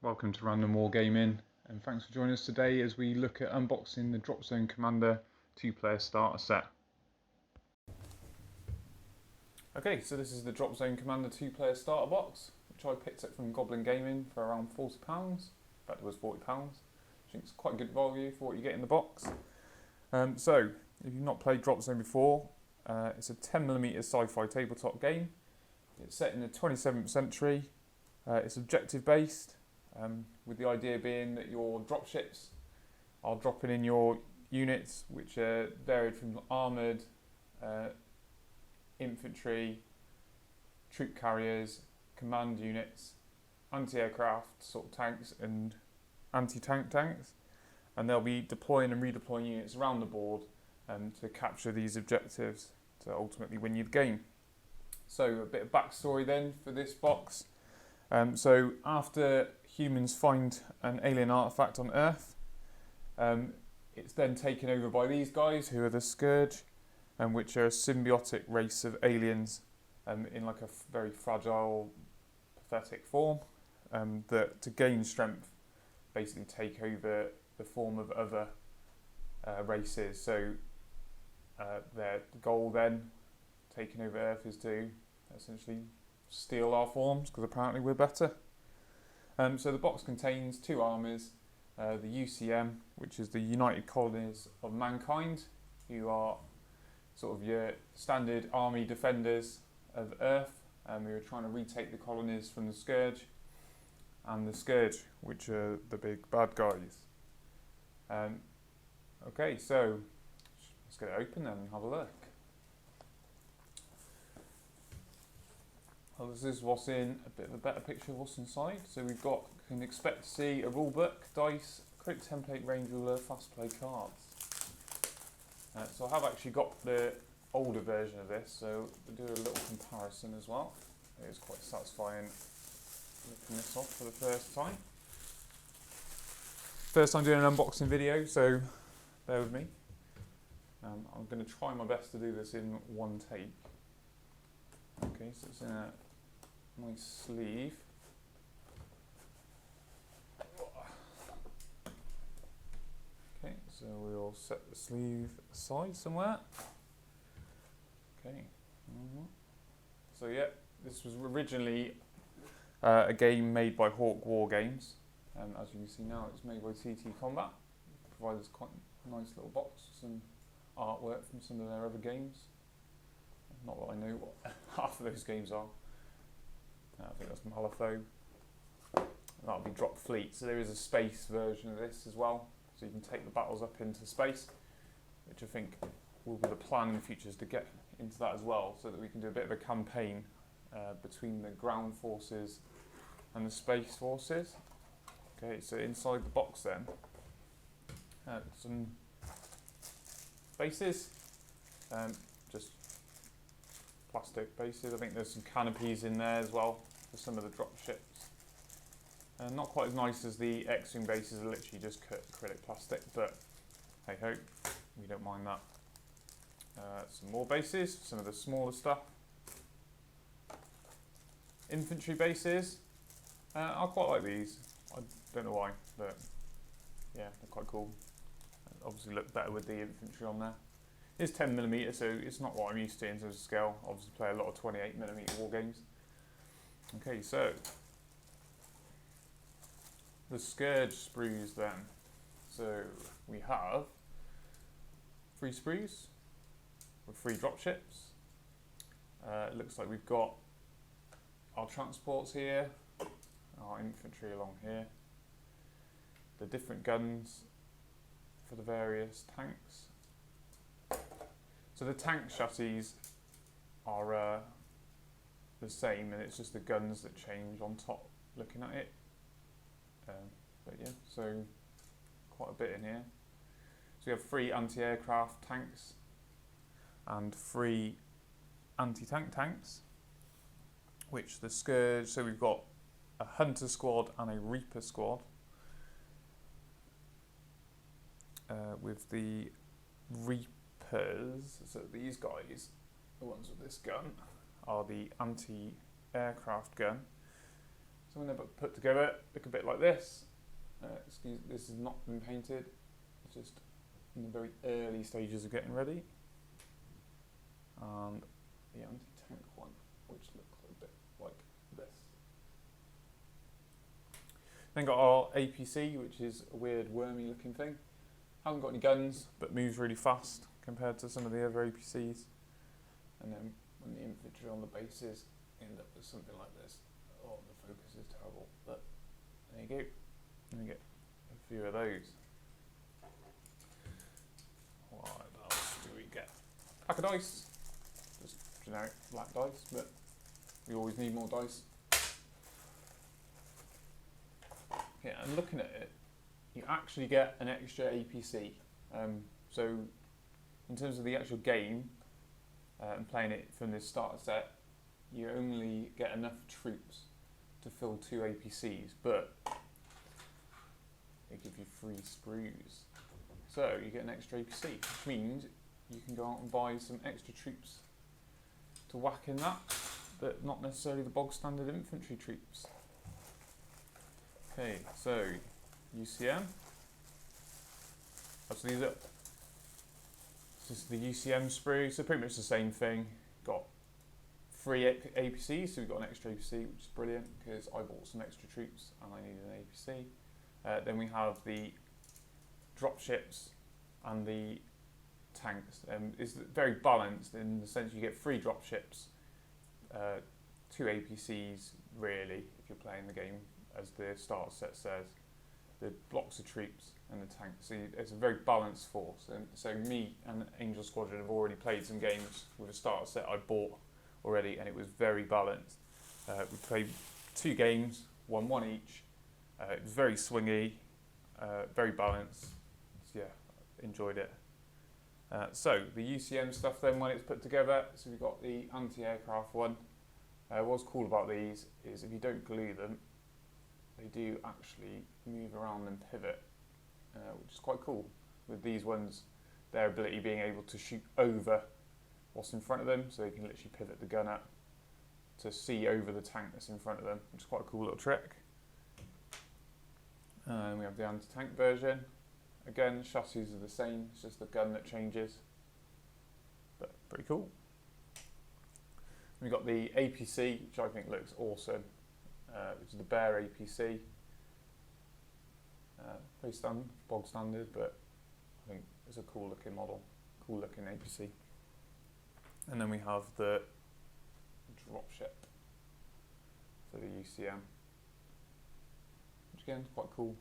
Welcome to Random Wargaming, and thanks for joining us today as we look at unboxing the Dropzone Commander Two Player starter set. Okay, so this is the Dropzone Commander Two Player starter box, which I picked up from Goblin Gaming for around £40. In fact, it was £40. I think it's quite a good value for what you get in the box. So, if you've not played Dropzone before, it's a 10mm sci-fi tabletop game. It's set in the 27th century. It's objective based. With the idea being that your dropships are dropping in your units, which are varied from armoured, infantry, troop carriers, command units, anti-aircraft sort of tanks and anti-tank tanks, and they'll be deploying and redeploying units around the board to capture these objectives to ultimately win you the game. So a bit of backstory then for this box. So after humans find an alien artifact on Earth, it's then taken over by these guys who are the Scourge, which are a symbiotic race of aliens in like a very fragile, pathetic form, that to gain strength basically take over the form of other races. So their goal then, taking over Earth, is to essentially steal our forms because apparently we're better. So the box contains two armies, the UCM, which is the United Colonies of Mankind, who are sort of your standard army defenders of Earth, and we were trying to retake the colonies from the Scourge, and the Scourge, which are the big bad guys. Okay, so let's get it open and have a look. Well, this is what's in a bit of a better picture of what's inside. So we've got, you can expect to see a rulebook, dice, quick template, range ruler, fast play cards. So I have actually got the older version of this, so we'll do a little comparison as well. It is quite satisfying looking this off for the first time. First time doing an unboxing video, so bear with me. I'm going to try my best to do this in one take. Okay, so it's in a nice sleeve. Okay, so we'll set the sleeve aside somewhere. Okay. So yeah, this was originally a game made by Hawk War Games, and as you can see now, it's made by TT Combat. It provides quite a nice little box, some artwork from some of their other games. Not that I know what half of those games are. I think that's Malifaux. That'll be Drop Fleet. So there is a space version of this as well. So you can take the battles up into space, which I think will be the plan in the future, is to get into that as well, so that we can do a bit of a campaign between the ground forces and the space forces. Okay, so inside the box then, some bases, just plastic bases. I think there's some canopies in there as well for some of the drop ships. Not quite as nice as the X-Wing bases, are literally just acrylic plastic, but hey ho, we don't mind that. Some more bases, some of the smaller stuff. Infantry bases, I quite like these. I don't know why, but yeah, they're quite cool. Obviously look better with the infantry on there. It's 10mm, so it's not what I'm used to in terms of scale. Obviously play a lot of 28mm war games. Okay, so the Scourge sprues then. So we have 3 sprues with 3 dropships. It looks like we've got our transports here, our infantry along here, the different guns for the various tanks. So the tank chassis are the same, and it's just the guns that change on top looking at it. But yeah, so quite a bit in here. So we have 3 anti-aircraft tanks and 3 anti-tank tanks, which the Scourge, so we've got a Hunter squad and a Reaper squad, with the Reapers. So these guys, the ones with this gun, are the anti-aircraft gun. So when they're put together, look a bit like this. This has not been painted. It's just in the very early stages of getting ready. And the anti-tank one, which looks a bit like this. Then got our APC, which is a weird wormy looking thing. Hasn't got any guns, but moves really fast compared to some of the other APCs. And then when the infantry on the bases end up with something like this. Oh, the focus is terrible, but there you go. And you get a few of those. What else do we get? Pack of dice. Just generic black dice, but we always need more dice. Yeah, and looking at it, you actually get an extra APC. So in terms of the actual game, and playing it from this starter set, you only get enough troops to fill 2 APCs, but they give you free sprues. So you get an extra APC, which means you can go out and buy some extra troops to whack in that, but not necessarily the bog standard infantry troops. Okay, so UCM. So these are this is the UCM sprue, so pretty much the same thing. Got 3 APCs, so we've got an extra APC, which is brilliant because I bought some extra troops and I needed an APC. Then we have the dropships and the tanks. It's very balanced in the sense you get 3 dropships, 2 APCs really, if you're playing the game as the starter set says, the blocks of troops and the tanks. So it's a very balanced force. And so me and Angel Squadron have already played some games with a starter set I bought already, and it was very balanced. We played 2 games, won 1 each. It was very swingy, very balanced. So yeah, enjoyed it. So the UCM stuff then, when it's put together, so we've got the anti-aircraft one. What's cool about these is if you don't glue them, they do actually move around and pivot, which is quite cool. With these ones, their ability being able to shoot over what's in front of them, so they can literally pivot the gun up to see over the tank that's in front of them, which is quite a cool little trick. And we have the anti-tank version. Again, the chassis are the same, it's just the gun that changes, but pretty cool. We've got the APC, which I think looks awesome, which is the Bear APC. Pretty bog standard, but I think it's a cool looking model, cool looking APC. And then we have the dropship for the UCM, which again is quite cool.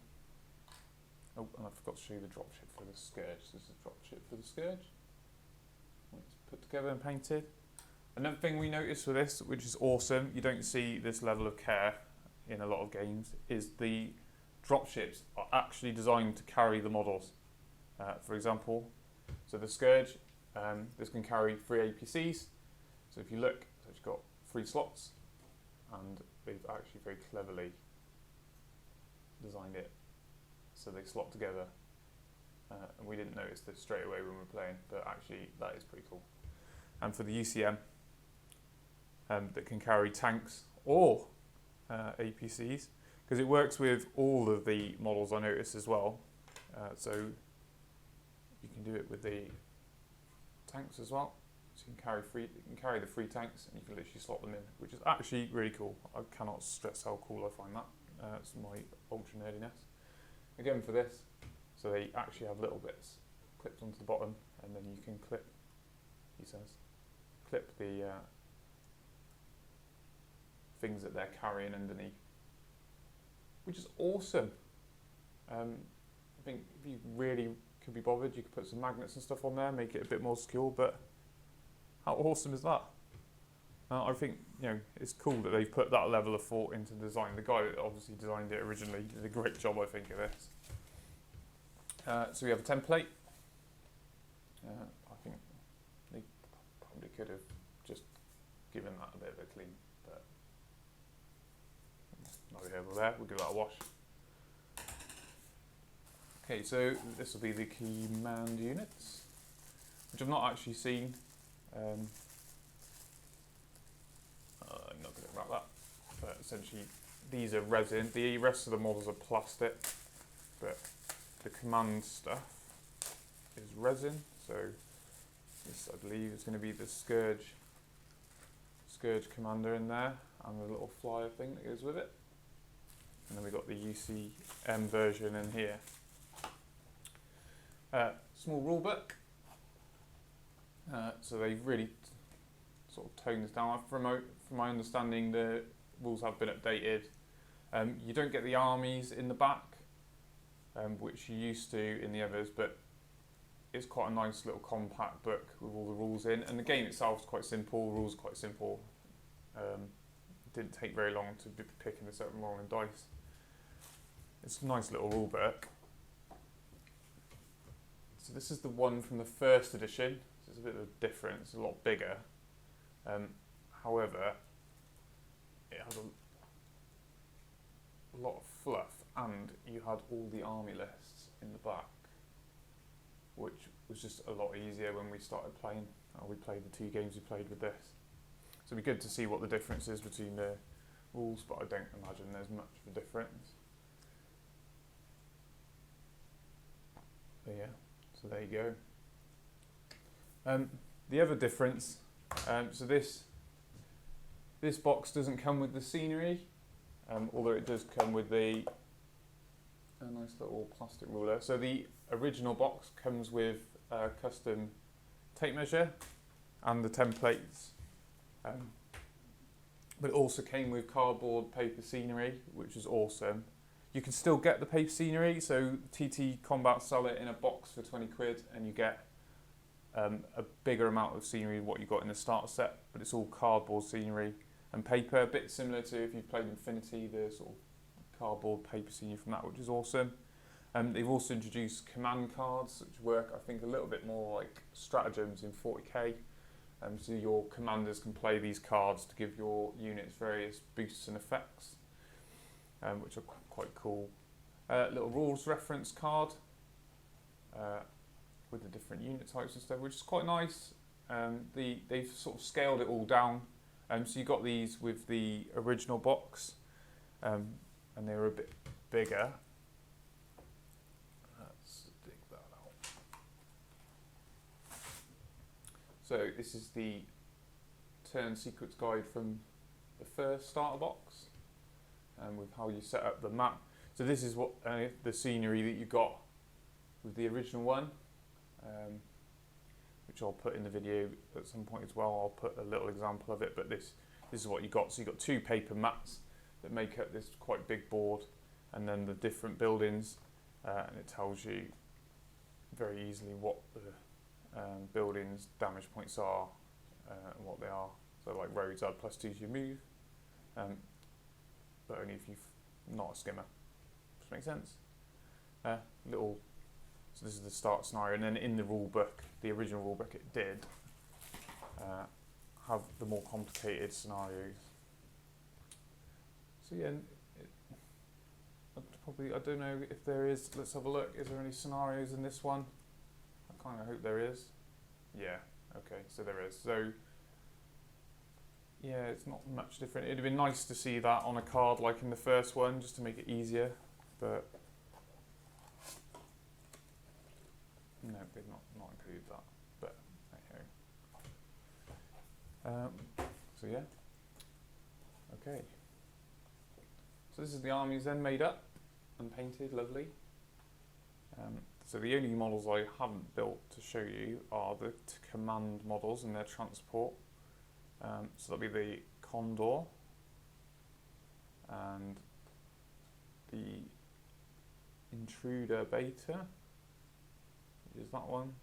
Oh, and I forgot to show you the dropship for the Scourge. This is the dropship for the Scourge. It's put together and painted. Another thing we noticed with this, which is awesome, you don't see this level of care in a lot of games, is the dropships are actually designed to carry the models. For example, so the Scourge, this can carry 3 APCs. So if you look, so it's got 3 slots, and they've actually very cleverly designed it so they slot together. And we didn't notice this straight away when we were playing, but actually that is pretty cool. And for the UCM, that can carry tanks or APCs, because it works with all of the models I noticed as well. So you can do it with the tanks as well. So you can carry the 3 tanks and you can literally slot them in, which is actually really cool. I cannot stress how cool I find that. It's my ultra nerdiness. Again for this, so they actually have little bits clipped onto the bottom, and then you can clip, he says, clip the things that they're carrying underneath, which is awesome. I think if you really could be bothered, you could put some magnets and stuff on there, make it a bit more secure, but how awesome is that? I think, you know, it's cool that they've put that level of thought into design. The guy that obviously designed it originally did a great job, I think, of this. So we have a template. I think they probably could have just given that a bit of a clean, but neither here nor there. We'll give that a wash. Okay, so this will be the command units, which I've not actually seen. I'm not going to wrap that, but essentially these are resin. The rest of the models are plastic, but the command stuff is resin. So this, I believe, is going to be the Scourge Commander in there, and the little flyer thing that goes with it. And then we've got the UCM version in here. Small rule book. So they've really sort of toned this down. From my understanding, the rules have been updated. You don't get the armies in the back, which you used to in the others, but it's quite a nice little compact book with all the rules in. And the game itself is quite simple, the rules are quite simple. It didn't take very long to be picking this up and rolling dice. It's a nice little rule book. So this is the one from the first edition. So it's a bit of a difference, it's a lot bigger. However, it has a lot of fluff, and you had all the army lists in the back, which was just a lot easier when we started playing. We played the 2 games we played with this. So it'd be good to see what the difference is between the rules, but I don't imagine there's much of a difference. But yeah, so there you go. The other difference, so this box doesn't come with the scenery, although it does come with a nice little plastic ruler. So the original box comes with a custom tape measure and the templates, but it also came with cardboard paper scenery, which is awesome. You can still get the paper scenery, so TT Combat sell it in a box for 20 quid, and you get a bigger amount of scenery than what you got in the starter set, but it's all cardboard scenery and paper, a bit similar to if you've played Infinity, the sort of cardboard paper scenery from that, which is awesome. They've also introduced command cards, which work, I think, a little bit more like stratagems in 40k. So your commanders can play these cards to give your units various boosts and effects, which are quite cool. Little rules reference card with the different unit types and stuff, which is quite nice. They've sort of scaled it all down. So you got these with the original box, and they were a bit bigger. Let's dig that out. So this is the turn sequence guide from the first starter box, with how you set up the map. So this is what the scenery that you got with the original one, which I'll put in the video at some point as well. I'll put a little example of it, but this is what you got. So you got 2 paper maps that make up this quite big board, and then the different buildings, and it tells you very easily what the buildings' damage points are and what they are. So like roads add +2 to your move, but only if you're not a skimmer. Does that make sense? So this is the start scenario, and then in the rule book, the original rule book, it did have the more complicated scenarios. So yeah, I don't know if there is. Let's have a look. Is there any scenarios in this one? I kind of hope there is. Yeah. Okay. So there is. So yeah, it's not much different. It'd have been nice to see that on a card like in the first one, just to make it easier. But no, they've not included that. But okay. So yeah. Okay. So this is the armies then made up and painted, lovely. So the only models I haven't built to show you are the command models and their transport. So that'll be the Condor and the Intruder Beta, which is that one,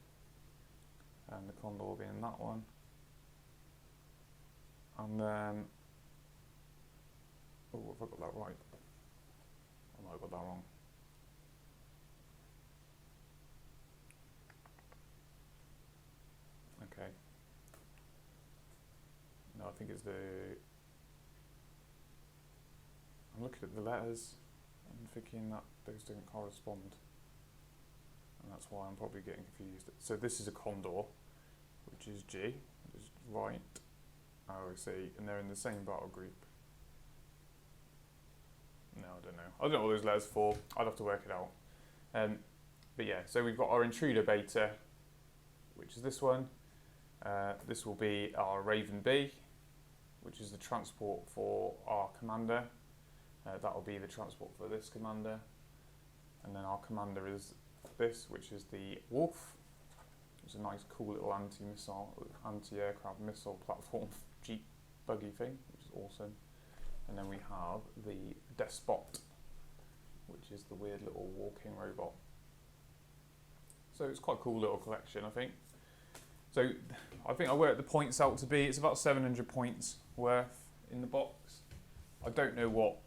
and the Condor being that one. And then, oh, have I got that right? I might have got that wrong. Okay. No, I think it's the... I'm looking at the letters and thinking that those don't correspond. And that's why I'm probably getting confused. So this is a Condor, which is G, which is right. I see, and they're in the same battle group. I don't know what those letters are for. I'd have to work it out. But yeah, so we've got our Intruder beta, which is this one. This will be our Raven B, which is the transport for our commander. That will be the transport for this commander. And then our commander is this, which is the Wolf. It's a nice, cool little anti-aircraft missile platform Jeep buggy thing, which is awesome. And then we have the Despot, which is the weird little walking robot. So it's quite a cool little collection, I think. So I think I worked the points out to be, it's about 700 points worth in the box. I don't know what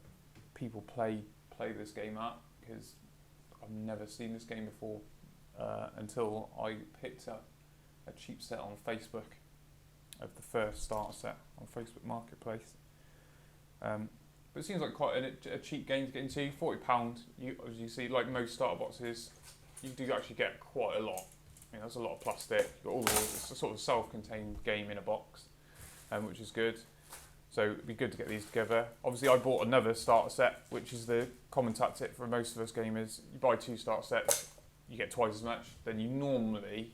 people play this game at, because I've never seen this game before until I picked up a cheap set on Facebook of the first starter set on Facebook Marketplace. But it seems like quite a cheap game to get into. £40. As you see, like most starter boxes, you do actually get quite a lot. I mean, there's a lot of plastic. You've got all it's a sort of self-contained game in a box, which is good. So it'd be good to get these together. Obviously, I bought another starter set, which is the common tactic for most of us gamers. You buy 2 starter sets, you get twice as much. Then you normally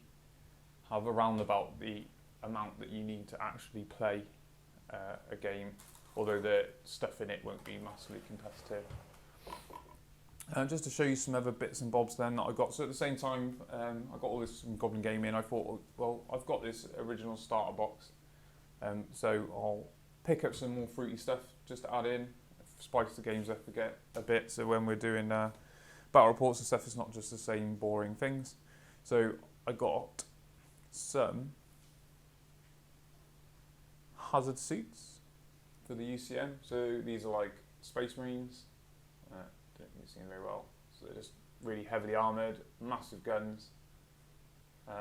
have around about the amount that you need to actually play a game, although the stuff in it won't be massively competitive. Just to show you some other bits and bobs then that I got. So at the same time, I got all this from Goblin Gaming. I thought, well, I've got this original starter box, so I'll pick up some more fruity stuff just to add in, spice the games up a bit. So when we're doing battle reports and stuff, it's not just the same boring things. So I got some hazard suits for the UCM. So these are like Space Marines. Don't think you've seen very well. So they're just really heavily armoured, massive guns.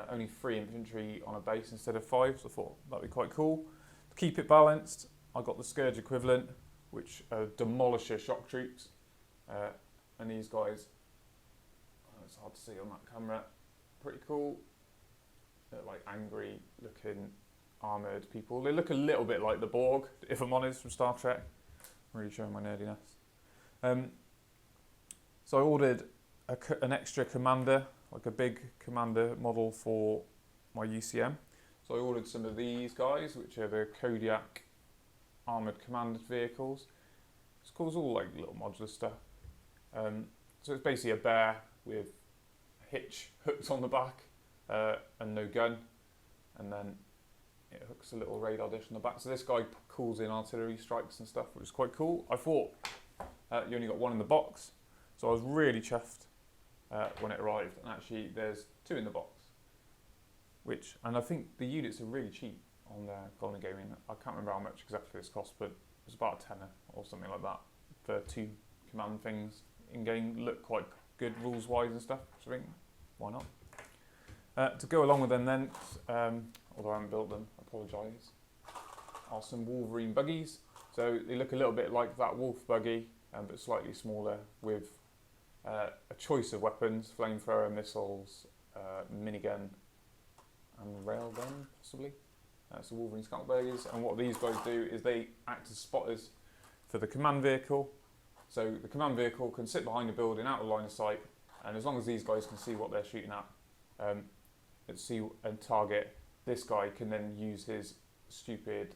Only 3 infantry on a base instead of 5, so I thought that'd be quite cool. To keep it balanced, I got the Scourge equivalent, which are Demolisher shock troops. And these guys, it's hard to see on that camera, pretty cool. They're like angry looking armoured people. They look a little bit like the Borg, if I'm honest, from Star Trek. I'm really showing my nerdiness. So I ordered an extra commander, like a big commander model for my UCM. So I ordered some of these guys, which are the Kodiak armoured command vehicles. It's all like little modular stuff. So it's basically a bear with a hitch hooked on the back and no gun, and then it hooks a little radar dish on the back. So this guy calls in artillery strikes and stuff, which is quite cool. I thought you only got 1 in the box, so I was really chuffed when it arrived, and actually there's 2 in the box. And I think the units are really cheap on Goblin Gaming. I can't remember how much exactly this cost, but it was about a tenner or something like that for 2 command things in game. Look quite good rules wise and stuff, so I think why not? To go along with them then, although I haven't built them, I apologise, are some Wolverine buggies. So they look a little bit like that Wolf buggy, but slightly smaller, with a choice of weapons: flamethrower, missiles, minigun, and railgun, possibly. So Wolverine Scout buggies, and what these guys do is they act as spotters for the command vehicle. So the command vehicle can sit behind a building out of line of sight, and as long as these guys can see what they're shooting at, and target, this guy can then use his stupid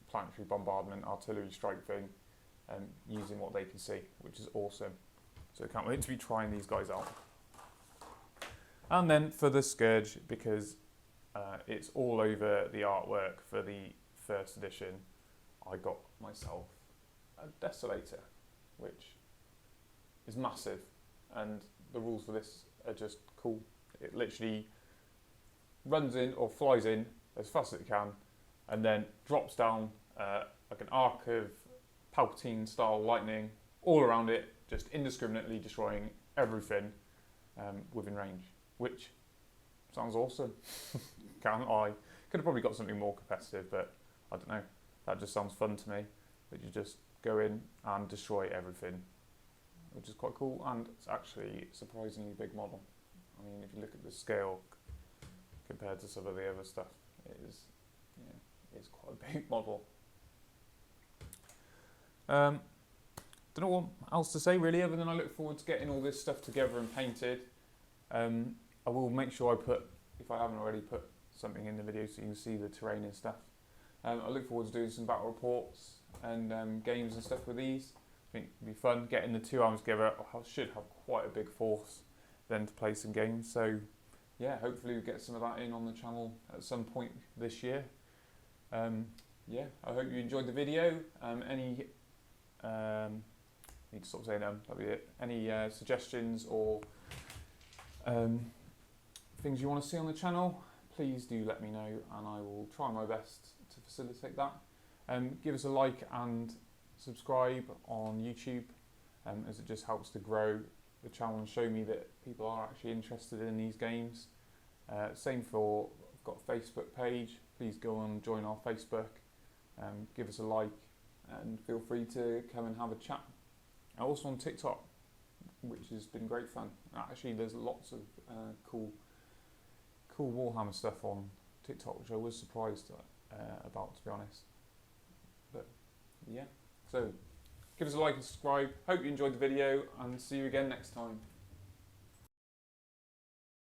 planetary bombardment artillery strike thing, using what they can see, which is awesome. So I can't wait to be trying these guys out. And then for the Scourge, because it's all over the artwork for the first edition, I got myself a Desolator, which is massive, and the rules for this are just cool. It literally runs in or flies in as fast as it can, and then drops down like an arc of Palpatine style lightning all around it, just indiscriminately destroying everything within range, which sounds awesome. Can't I? Could have probably got something more competitive, but I don't know. That just sounds fun to me, that you just go in and destroy everything, which is quite cool, and it's actually a surprisingly big model. I mean, if you look at the scale compared to some of the other stuff, it's quite a big model. don't know what else to say really, other than I look forward to getting all this stuff together and painted. I will make sure I put, if I haven't already, put something in the video so you can see the terrain and stuff. I look forward to doing some battle reports and games and stuff with these. I think it'll be fun getting the two arms together. I should have quite a big force then to play some games. So yeah, hopefully we'll get some of that in on the channel at some point this year. Yeah, I hope you enjoyed the video. Need to stop saying that'll be it. Any suggestions or things you want to see on the channel, please do let me know and I will try my best to facilitate that. Give us a like and subscribe on YouTube, as it just helps to grow the channel and show me that people are actually interested in these games. Same for, I've got a Facebook page, please go on and join our Facebook, give us a like and feel free to come and have a chat. I'm also on TikTok, which has been great fun. Actually there's lots of cool Warhammer stuff on TikTok, which I was surprised about, to be honest. But yeah, so give us a like and subscribe. Hope you enjoyed the video and see you again next time.